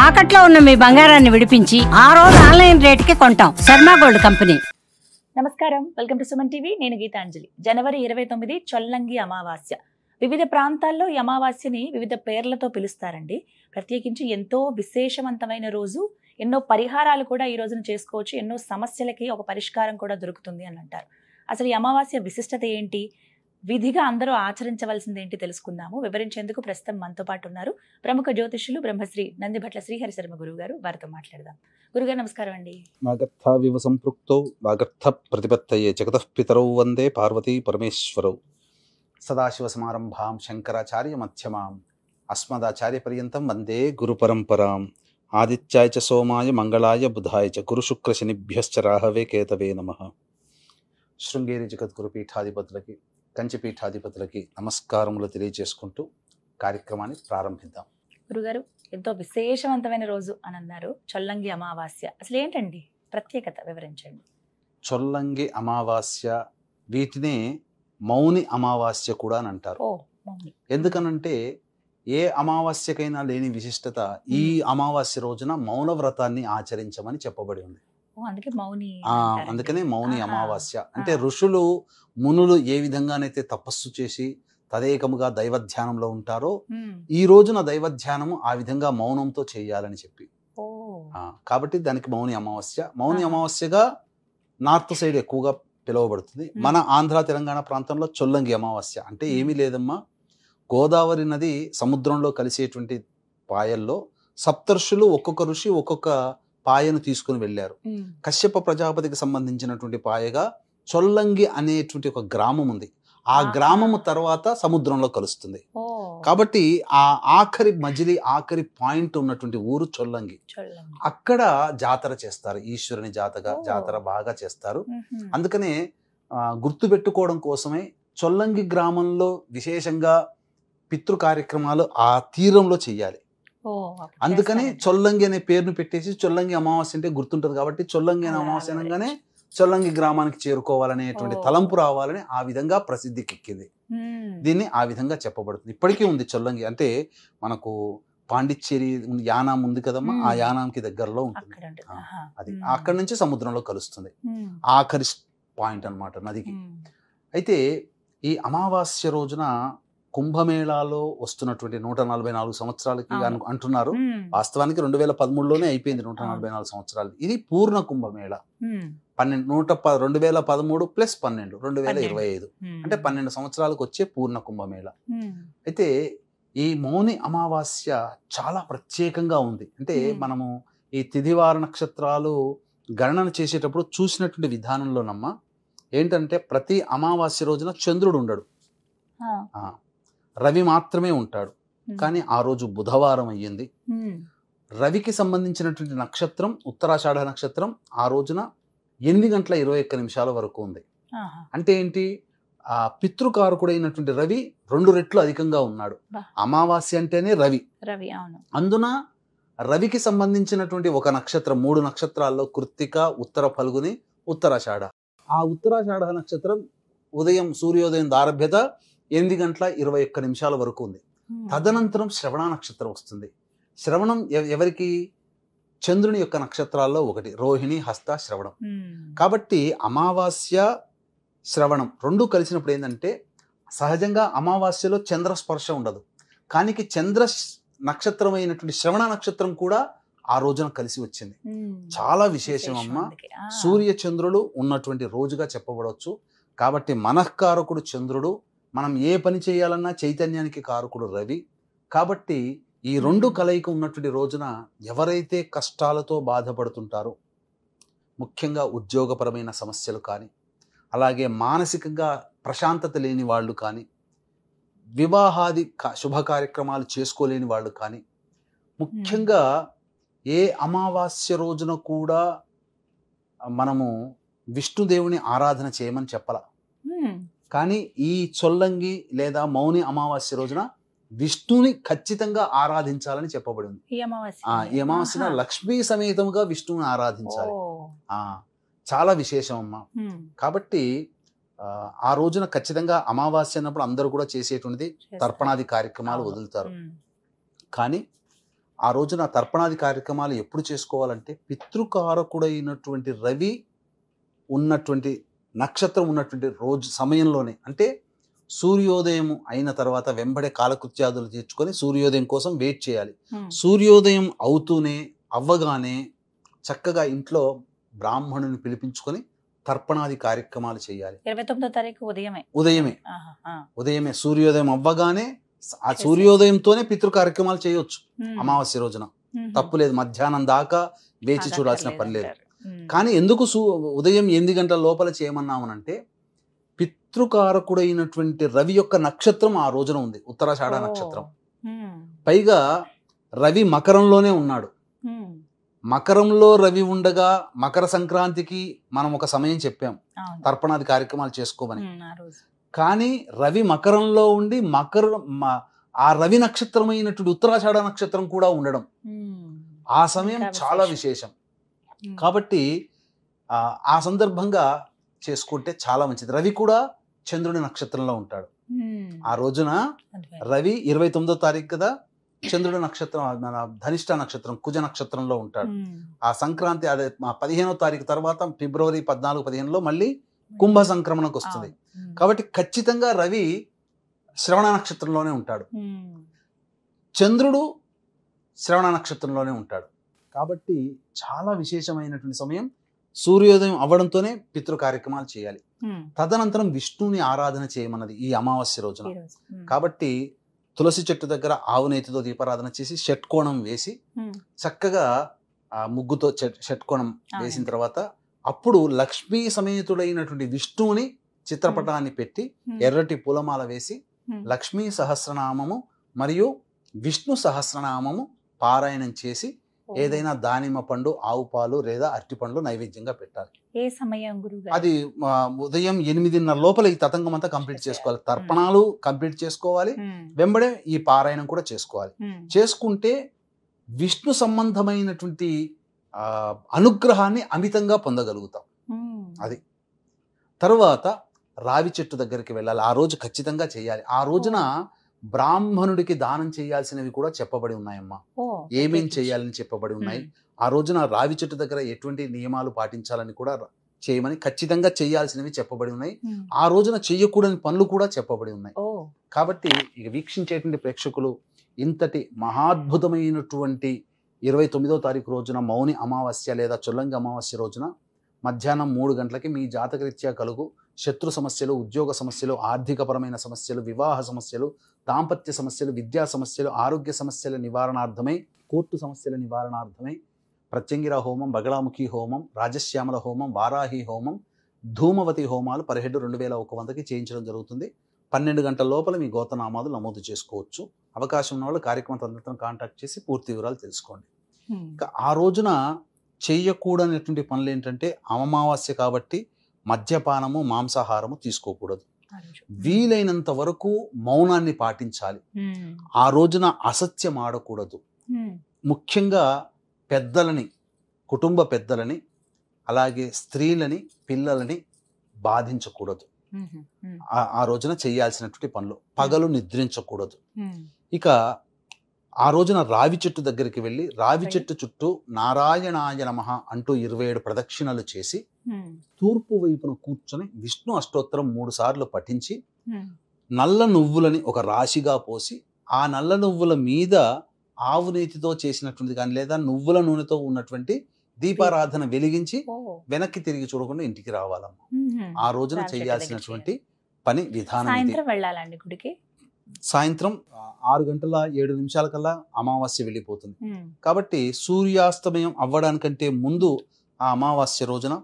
తాకట్లో ఉన్న మీ బంగారాన్ని విడిపించి ఆ రోజు ఆన్లైన్ రేటుకి కొంటాం. Sharma gold company. నమస్కారం, వెల్కమ్ టు సుమన్ టీవీ. నేను గీతాంజలి. జనవరి 29 చొల్లంగి అమావాస్య. వివిధ ప్రాంతాల్లో ఈ అమావాస్యని వివిధ పేర్లతో పిలుస్తారండి. ప్రత్యేకించి ఎంతో విశేషవంతమైన రోజు. ఎన్నో పరిహారాలు కూడా ఈ రోజున చేసుకోవచ్చు. ఎన్నో సమస్యలకి ఒక పరిష్కారం కూడా దొరుకుతుంది అని అంటారు. అసలు ఈ అమావాస్య విశిష్టత ఏంటి, విధిగా అందరూ ఆచరించవలసింది ఏంటి తెలుసుకుందాము. వివరించేందుకు ప్రస్తుతం మనతో పాటు ఉన్నారు ప్రముఖ జ్యోతిష్యులు బ్రహ్మశ్రీ నందిభట్ల శ్రీహరి శర్మ గురువు గారు. వారితో మాట్లాడదాం. గురుగారు నమస్కారం అండి. వాగర్థావివ సంపృక్తౌ వాగర్థ ప్రతిపత్తయే జగతః పితరౌ వందే పార్వతీ పరమేశ్వరౌ. సదాశివ సమారంభాం శంకరాచార్య మధ్యమాం అస్మదాచార్య పర్యంతం వందే గురు పరంపరాం. ఆదిత్యాయ చ సోమాయ మంగళాయ బుధాయ చ గురు శుక్ర శనిభ్యశ్చ రాహవే కేతవే నమః. శృంగేరి జగద్గురు పీఠాధిపతులకి, కంచి పీఠాధిపతులకి నమస్కారములు తెలియజేసుకుంటూ కార్యక్రమాన్ని ప్రారంభిద్దాం. గురుగారు, ఎంతో విశేషవంతమైన రోజు అని అన్నారు, చొల్లంగి అమావాస్య. అసలు ఏంటండి ప్రత్యేకత, వివరించండి. చొల్లంగి అమావాస్య, వీటినే మౌని అమావాస్య కూడా అని అంటారు. ఎందుకనంటే ఏ అమావాస్యకైనా లేని విశిష్టత ఈ అమావాస్య రోజున మౌన వ్రతాన్ని ఆచరించమని చెప్పబడి ఉంది. అందుకనే మౌని అమావాస్య అంటే ఋషులు మునులు ఏ విధంగానైతే తపస్సు చేసి తదేకముగా దైవధ్యానంలో ఉంటారో ఈ రోజున దైవధ్యానము ఆ విధంగా మౌనంతో చేయాలని చెప్పి, కాబట్టి దానికి మౌని అమావాస్య. మౌని అమావాస్యగా నార్త్ సైడ్ ఎక్కువగా పిలువబడుతుంది. మన ఆంధ్ర తెలంగాణ ప్రాంతంలో చొల్లంగి అమావాస్య అంటే ఏమీ లేదమ్మా, గోదావరి నది సముద్రంలో కలిసేటువంటి పాయల్లో సప్తర్షులు ఒక్కొక్క ఋషి ఒక్కొక్క పాయను తీసుకుని వెళ్ళారు. కశ్యప ప్రజాపతికి సంబంధించినటువంటి పాయగా చొల్లంగి అనేటువంటి ఒక గ్రామం ఉంది. ఆ గ్రామము తర్వాత సముద్రంలో కలుస్తుంది. కాబట్టి ఆ ఆఖరి పాయింట్ ఉన్నటువంటి ఊరు చొల్లంగి. అక్కడ జాతర చేస్తారు, ఈశ్వరుని జాతర బాగా చేస్తారు. అందుకనే గుర్తు పెట్టుకోవడం కోసమే చొల్లంగి గ్రామంలో విశేషంగా పితృ కార్యక్రమాలు ఆ తీరంలో చెయ్యాలి. అందుకని చొల్లంగి అనే పేరును పెట్టేసి చొల్లంగి అమావాస్య అంటే గుర్తుంటది కాబట్టి చొల్లంగి అనే అమావాస్య అనగానే చొల్లంగి గ్రామానికి చేరుకోవాలనేటువంటి తలంపు రావాలని ఆ విధంగా ప్రసిద్ధికెక్కింది. దీన్ని ఆ విధంగా చెప్పబడుతుంది. ఇప్పటికీ ఉంది చొల్లంగి. అంటే మనకు పాండిచ్చేరి యానాం ఉంది కదమ్మా, ఆ యానాంకి దగ్గరలో ఉంటుంది. అది అక్కడి నుంచి సముద్రంలో కలుస్తుంది. ఆఖరి పాయింట్ అన్నమాట నదికి. అయితే ఈ అమావాస్య రోజున కుంభమేళాలో వస్తున్నటువంటి 144 సంవత్సరాలకి అంటున్నారు. వాస్తవానికి 2013లోనే అయిపోయింది 144 సంవత్సరాలు. ఇది పూర్ణ కుంభమేళ. 2013 ప్లస్ 12 2025 అంటే 12 సంవత్సరాలకు వచ్చే పూర్ణ కుంభమేళ. అయితే ఈ మౌని అమావాస్య చాలా ప్రత్యేకంగా ఉంది. అంటే మనము ఈ తిథివార నక్షత్రాలు గణన చేసేటప్పుడు చూసినటువంటి విధానంలోనమ్మా ఏంటంటే ప్రతి అమావాస్య రోజున చంద్రుడు ఉండడు, రవి మాత్రమే ఉంటాడు. కానీ ఆ రోజు బుధవారం అయ్యింది. రవికి సంబంధించినటువంటి నక్షత్రం ఉత్తరాషాఢ నక్షత్రం ఆ రోజున 8:21 వరకు ఉంది. అంటే ఏంటి, ఆ పితృకారకుడైనటువంటి రవి 2 రెట్లు అధికంగా ఉన్నాడు. అమావాస్య అంటేనే రవి. అందున రవికి సంబంధించినటువంటి ఒక నక్షత్రం, 3 నక్షత్రాల్లో కృత్తిక, ఉత్తర ఫల్గుని, ఉత్తరాషాఢ. ఆ ఉత్తరాషాఢ నక్షత్రం ఉదయం సూర్యోదయం దారభ్యత 8:21 వరకు ఉంది. తదనంతరం శ్రవణ నక్షత్రం వస్తుంది. శ్రవణం ఎవరికి, చంద్రుని యొక్క నక్షత్రాల్లో ఒకటి, రోహిణి, హస్త, శ్రవణం. కాబట్టి అమావాస్య శ్రవణం 2 కలిసినప్పుడు ఏంటంటే సహజంగా అమావాస్యలో చంద్రస్పర్శ ఉండదు. కానీ చంద్ర నక్షత్రం అయినటువంటి శ్రవణ నక్షత్రం కూడా ఆ రోజున కలిసి వచ్చింది. చాలా విశేషం అమ్మ. సూర్య చంద్రులు ఉన్నటువంటి రోజుగా చెప్పబడవచ్చు. కాబట్టి మనఃకారకుడు చంద్రుడు, మనం ఏ పని చేయాలన్నా చైతన్యానికి కారకుడు రవి. కాబట్టి ఈ 2 కలయిక ఉన్నటువంటి రోజున ఎవరైతే కష్టాలతో బాధపడుతుంటారో, ముఖ్యంగా ఉద్యోగపరమైన సమస్యలు కానీ, అలాగే మానసికంగా ప్రశాంతత లేని వాళ్ళు కానీ, వివాహాది శుభ కార్యక్రమాలు చేసుకోలేని వాళ్ళు కానీ, ముఖ్యంగా ఏ అమావాస్య రోజున కూడా మనము విష్ణుదేవుని ఆరాధన చేయమని చెప్పాల. కానీ ఈ చొల్లంగి లేదా మౌని అమావాస్య రోజున విష్ణుని ఖచ్చితంగా ఆరాధించాలని చెప్పబడింది. ఈ అమావాస్యన లక్ష్మీ సమేతముగా విష్ణువుని ఆరాధించాలి. చాలా విశేషం అమ్మా. కాబట్టి ఆ రోజున ఖచ్చితంగా అమావాస్య అన్నప్పుడు అందరూ కూడా చేసేటువంటిది తర్పణాది కార్యక్రమాలు వదులుతారు. కానీ ఆ రోజున తర్పణాది కార్యక్రమాలు ఎప్పుడు చేసుకోవాలంటే పితృకారకుడైనటువంటి రవి ఉన్నటువంటి నక్షత్రం ఉన్నటువంటి రోజు సమయంలోనే, అంటే సూర్యోదయం అయిన తర్వాత వెంబడే కాలకృత్యాదులు తీర్చుకొని సూర్యోదయం కోసం వెయిట్ చేయాలి. సూర్యోదయం అవ్వగానే చక్కగా ఇంట్లో బ్రాహ్మణుని పిలిపించుకొని తర్పణాది కార్యక్రమాలు చేయాలి. 29వ తారీఖు ఉదయమే సూర్యోదయం అవ్వగానే ఆ సూర్యోదయంతోనే పితృ కార్యక్రమాలు చేయొచ్చు. అమావాస్య రోజున తప్పు లేదు, మధ్యాహ్నం దాకా వేచి చూడాల్సిన పని లేదు. కానీ ఎందుకు ఉదయం 8 గంటల లోపల చేయమన్నామనంటే పితృకారకుడైనటువంటి రవి యొక్క నక్షత్రం ఆ రోజున ఉంది, ఉత్తరాషాఢ నక్షత్రం. పైగా రవి మకరంలోనే ఉన్నాడు. మకరంలో రవి ఉండగా మకర సంక్రాంతికి మనం ఒక సమయం చెప్పాం తర్పణాది కార్యక్రమాలు చేసుకోమని. కానీ రవి మకరంలో ఉండి ఆ రవి నక్షత్రమైనటువంటి ఉత్తరాషాఢ నక్షత్రం కూడా ఉండడం ఆ సమయం చాలా విశేషం. కాబట్టి ఆ సందర్భంగా చేసుకుంటే చాలా మంచిది. రవి కూడా చంద్రుడి నక్షత్రంలో ఉంటాడు ఆ రోజున. రవి 29వ తారీఖు కదా, చంద్రుడి నక్షత్రం మన ధనిష్ట నక్షత్రం కుజ నక్షత్రంలో ఉంటాడు. ఆ సంక్రాంతి అదే 15వ తారీఖు తర్వాత ఫిబ్రవరి 14-15లో మళ్ళీ కుంభ సంక్రమణకు వస్తుంది. కాబట్టి ఖచ్చితంగా రవి శ్రవణ నక్షత్రంలోనే ఉంటాడు, చంద్రుడు శ్రవణ నక్షత్రంలోనే ఉంటాడు. కాబట్టి చాలా విశేషమైనటువంటి సమయం. సూర్యోదయం అవ్వడంతోనే పితృ కార్యక్రమాలు చేయాలి. తదనంతరం విష్ణుని ఆరాధన చేయమన్నది ఈ అమావాస్య రోజున. కాబట్టి తులసి చెట్టు దగ్గర ఆవు నేతితో దీపారాధన చేసి షట్కోణం వేసి చక్కగా ముగ్గుతో షట్కోణం వేసిన తర్వాత అప్పుడు లక్ష్మీ సమేతుడైనటువంటి విష్ణువుని చిత్రపటాన్ని పెట్టి ఎర్రటి పూలమాల వేసి లక్ష్మీ సహస్రనామము మరియు విష్ణు సహస్రనామము పారాయణం చేసి ఏదైనా దానిమ్మ పండు, ఆవు పాలు లేదా అరటి పండ్లు నైవేద్యంగా పెట్టాలి. ఏ సమయం గురుగారు? అది ఉదయం 8:30 లోపల ఈ తతంగం అంతా కంప్లీట్ చేసుకోవాలి. తర్పణాలు కంప్లీట్ చేసుకోవాలి, వెంబడే ఈ పారాయణం కూడా చేసుకోవాలి. చేసుకుంటే విష్ణు సంబంధమైనటువంటి అనుగ్రహాన్ని అమితంగా పొందగలుగుతాం. అది తరువాత రావి చెట్టు దగ్గరికి వెళ్ళాలి. ఆ రోజు ఖచ్చితంగా చేయాలి. ఆ రోజున బ్రాహ్మణుడికి దానం చేయాల్సినవి కూడా చెప్పబడి ఉన్నాయమ్మా. ఏమేం చేయాలని చెప్పబడి ఉన్నాయి. ఆ రోజున రావి చెట్టు దగ్గర ఎటువంటి నియమాలు పాటించాలని కూడా చేయమని ఖచ్చితంగా చేయాల్సినవి చెప్పబడి ఉన్నాయి. ఆ రోజున చెయ్యకూడని పనులు కూడా చెప్పబడి ఉన్నాయి. కాబట్టి ఇక వీక్షించేటువంటి ప్రేక్షకులు ఇంతటి మహాద్భుతమైనటువంటి 29వ తారీఖు రోజున మౌని అమావాస్య లేదా చొల్లంగి అమావాస్య రోజున మధ్యాహ్నం 3 గంటలకి మీ జాతకరీత్యా కలుగు శత్రు సమస్యలు, ఉద్యోగ సమస్యలు, ఆర్థికపరమైన సమస్యలు, వివాహ సమస్యలు, దాంపత్య సమస్యలు, విద్యా సమస్యలు, ఆరోగ్య సమస్యల నివారణార్థమై, కోర్టు సమస్యల నివారణార్థమై ప్రత్యంగిర హోమం, బగళాముఖి హోమం, రాజశ్యామల హోమం, వారాహి హోమం, ధూమవతి హోమాలు 17,2100కి చేయించడం జరుగుతుంది. 12 గంటల లోపల మీ గోతనామాలు నమోదు చేసుకోవచ్చు. అవకాశం ఉన్న వాళ్ళు కార్యక్రమం తదనంతరం కాంటాక్ట్ చేసి పూర్తి వివరాలు తెలుసుకోండి. ఇంకా ఆ రోజున చేయకూడనటువంటి పనులు ఏంటంటే అమావాస్య కాబట్టి మద్యపానము, మాంసాహారము తీసుకోకూడదు. వీలైనంత వరకు మౌనాన్ని పాటించాలి. ఆ రోజున అసత్యం ఆడకూడదు. ముఖ్యంగా పెద్దలని, కుటుంబ పెద్దలని, అలాగే స్త్రీలని, పిల్లలని బాధించకూడదు. ఆ రోజున చేయాల్సినటువంటి పనులు. పగలు నిద్రించకూడదు. ఇక ఆ రోజున రావి చెట్టు దగ్గరికి వెళ్ళి రావి చెట్టు చుట్టూ నారాయణాయ నమః అంటూ 27 ప్రదక్షిణలు చేసి తూర్పు వైపున కూర్చొని విష్ణు అష్టోత్తరం 3 సార్లు పఠించి నల్ల నువ్వులని ఒక రాశిగా పోసి ఆ నల్ల నువ్వుల మీద ఆవు నేతితో చేసినటువంటి కానీ లేదా నువ్వుల నూనెతో ఉన్నటువంటి దీపారాధన వెలిగించి వెనక్కి తిరిగి చూడకుండా ఇంటికి రావాలమ్మా. ఆ రోజున చేయాల్సినటువంటి పని విధానం. వెళ్ళాలండి గుడికి. సాయంత్రం 6:07 కల్లా అమావాస్య వెళ్ళిపోతుంది. కాబట్టి సూర్యాస్తమయం అవ్వడానికంటే ముందు ఆ అమావాస్య రోజున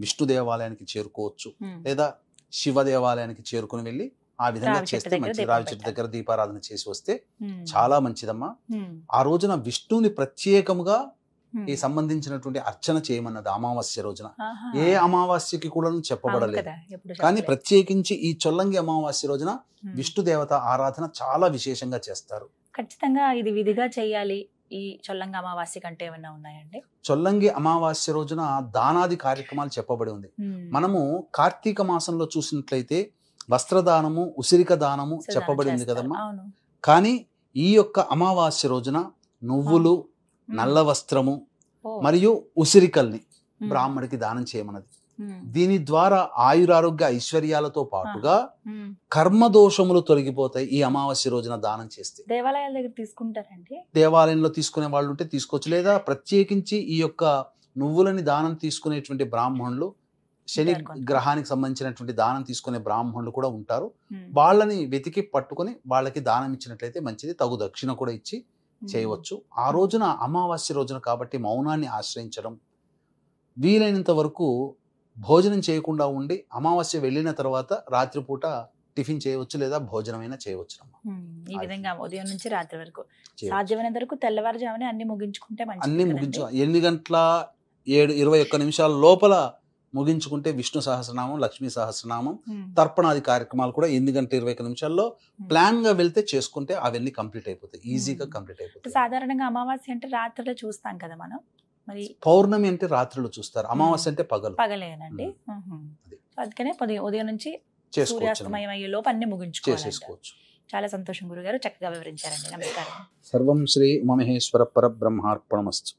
విష్ణు దేవాలయానికి చేరుకోవచ్చు, లేదా శివ దేవాలయానికి చేరుకుని వెళ్ళి ఆ విధంగా చేస్తే మంచిది. రావి చెట్టు దగ్గర దీపారాధన చేసి వస్తే చాలా మంచిదమ్మా. ఆ రోజున విష్ణుని ప్రత్యేకముగా ఈ సంబంధించినటువంటి అర్చన చేయమన్నది అమావాస్య రోజున. ఏ అమావాస్యకి కూడా చెప్పబడలేదు, కానీ ప్రత్యేకించి ఈ చొల్లంగి అమావాస్య రోజున విష్ణు దేవత ఆరాధన చాలా విశేషంగా చేస్తారు. ఖచ్చితంగా ఇది విధిగా చేయాలి. ఈ చొల్లంగి అమావాస్య కంటే ఏమైనా ఉన్నాయండి? చొల్లంగి అమావాస్య రోజున దానాది కార్యక్రమాలు చెప్పబడి ఉంది. మనము కార్తీక మాసంలో చూసినట్లయితే వస్త్రదానము, ఉసిరిక దానము చెప్పబడి ఉంది కదమ్మా. కానీ ఈ యొక్క అమావాస్య రోజున నువ్వులు, నల్ల వస్త్రము మరియు ఉసిరికల్ని బ్రాహ్మడికి దానం చేయమన్నది. దీని ద్వారా ఆయురారోగ్య ఐశ్వర్యాలతో పాటుగా కర్మదోషములు తొలగిపోతాయి ఈ అమావాస్య రోజున దానం చేస్తే. దేవాలయాల దగ్గర తీసుకుంటారండి? దేవాలయంలో తీసుకునే వాళ్ళు ఉంటే తీసుకోవచ్చు, లేదా ప్రత్యేకించి ఈ యొక్క నువ్వులని దానం తీసుకునేటువంటి బ్రాహ్మణులు, శని గ్రహానికి సంబంధించినటువంటి దానం తీసుకునే బ్రాహ్మణులు కూడా ఉంటారు. వాళ్ళని వెతికి పట్టుకొని వాళ్ళకి దానం ఇచ్చినట్లయితే మంచిది. తగు దక్షిణ కూడా ఇచ్చి చేయవచ్చు. ఆ రోజున అమావాస్య రోజున కాబట్టి మౌనాన్ని ఆశ్రయించడం, వీలైనంత వరకు భోజనం చేయకుండా ఉండి అమావాస్య వెళ్ళిన తర్వాత రాత్రిపూట టిఫిన్ చేయవచ్చు, లేదా భోజనమైనా చేయవచ్చు. ఈ విధంగా ఉదయం నుంచి రాత్రి వరకు సాధ్యమైనంత వరకు తెల్లవారుజామునే అన్ని ముగించుకుంటే అన్ని 8:21 లోపల ముగించుకుంటే విష్ణు సహస్రనామం, లక్ష్మీ సహస్రనామం, తర్పణాది కార్యక్రమాలు కూడా 8:21 ప్లాన్ గా వెళ్తే చేసుకుంటే అవన్నీ కంప్లీట్ అయిపోతాయి, ఈజీగా కంప్లీట్ అయిపోతాయి. సాధారణంగా అమావాస్య అంటే రాత్రిలో చూస్తాం కదా మనం, మరి పౌర్ణమి అంటే రాత్రిలో చూస్తారు, అమావాస్య అంటే పగలేనండి. అందుకనే ఉదయం నుంచి సూర్యాస్తమయం అయ్యే లోపు అన్ని ముగించుకోవచ్చు. చాలా సంతోషం గురుగారు, చక్కగా వివరించారండి. నమస్కారం. సర్వం శ్రీ ఉమామహేశ్వర పరబ్రహ్మార్పణమస్తు.